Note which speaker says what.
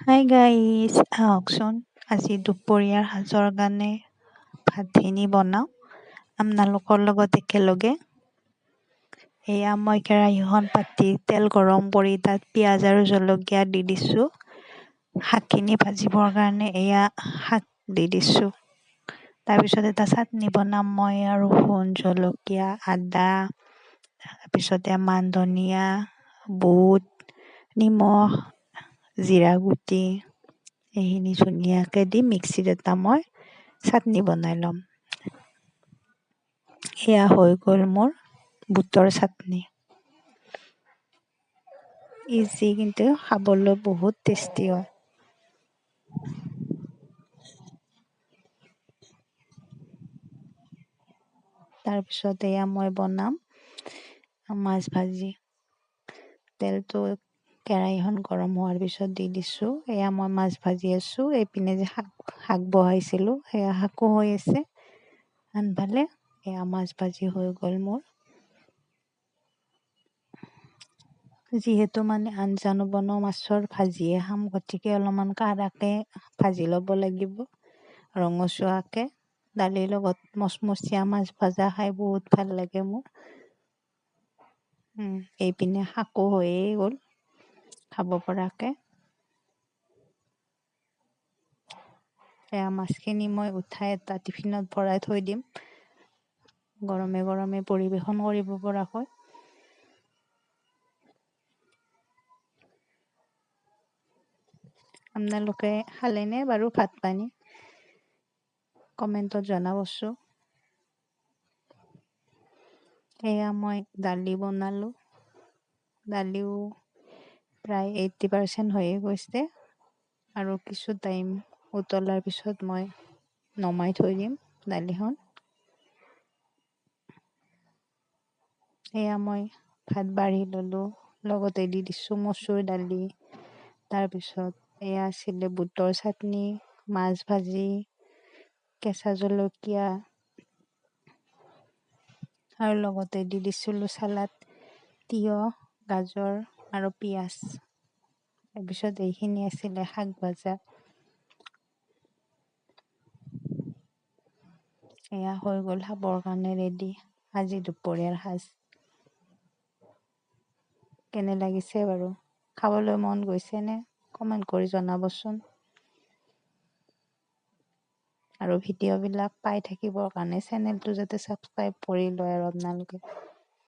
Speaker 1: Hi guys, আহকচোন আজি দুপৰীয়াৰ সাজৰ কাৰণে ভাতখিনি বনাওঁ আপোনালোকৰ লগত একেলগে। এয়া মই কেৰাহীখন পাতি তেল গৰম কৰি তাত পিঁয়াজ আৰু জলকীয়া দি দিছোঁ। শাকখিনি ভাজিবৰ কাৰণে এয়া শাক দি দিছোঁ। তাৰপিছত এটা চাটনি বনাম মই আৰু ৰহুন, জলকীয়া, আদা, তাৰপিছতে মান ধনিয়া, বুট, নিমখ, জিৰা গুটি এইখিনি ধুনীয়াকৈ দি মিক্সিত এটা মই চাটনি বনাই ল'ম। এয়া হৈ গ'ল মোৰ বুটৰ চাটনি। ইজি কিন্তু খাবলৈ বহুত টেষ্টি হয়। তাৰপিছত এয়া মই বনাম মাছ ভাজি। তেলটো কেৰাহীখন গৰম হোৱাৰ পিছত দি দিছোঁ। এয়া মই মাছ ভাজি আছোঁ। এইপিনে যে শাক বহাইছিলোঁ সেয়া শাকো হৈ আছে আনফালে। এয়া মাছ ভাজি হৈ গ'ল মোৰ। যিহেতু আঞ্জা নবনাওঁ, মাছৰ ভাজিয়ে খাম, গতিকে অলপমান কাঢ়াকৈ ভাজি ল'ব লাগিব ৰঙচুৱাকৈ। দালিৰ লগত মচমচীয়া মাছ ভাজা খাই বহুত ভাল লাগে মোৰ। এইপিনে শাকো হৈয়ে গ'ল খাব পৰাকৈ। এয়া মাছখিনি মই উঠাই এটা টিফিনত ভৰাই থৈ দিম গৰমে গৰমে পৰিৱেশন কৰিব পৰাকৈ। আপোনালোকে খালেনে বাৰু ভাত পানী? কমেণ্টত জনাবচোন। এয়া মই দালি বনালোঁ। দালিও প্ৰায় 80% হৈয়ে গৈছে আৰু কিছু টাইম উতলাৰ পিছত মই নমাই থৈ দিম দালিখন। এয়া মই ভাত বাঢ়ি ল'লোঁ, লগতে দি দিছোঁ মচুৰ দালি। তাৰপিছত এয়া আছিলে বুটৰ চাটনি, মাছ ভাজি, কেঁচা জলকীয়া আৰু লগতে দি দিছিলোঁ চালাড, তিয়ঁহ, গাজৰ আৰু পিঁয়াজ। তাৰপিছত এইখিনি আছিলে শাক ভাজা। এয়া হৈ গ'ল খাবৰ কাৰণে ৰেডি আজি দুপৰীয়াৰ সাজ। কেনে লাগিছে বাৰু? খাবলৈ মন গৈছেনে? কমেণ্ট কৰি জনাবচোন। আৰু ভিডিঅ'বিলাক পাই থাকিবৰ কাৰণে চেনেলটো যাতে ছাবস্ক্ৰাইব কৰি লয় আৰু আপোনালোকে।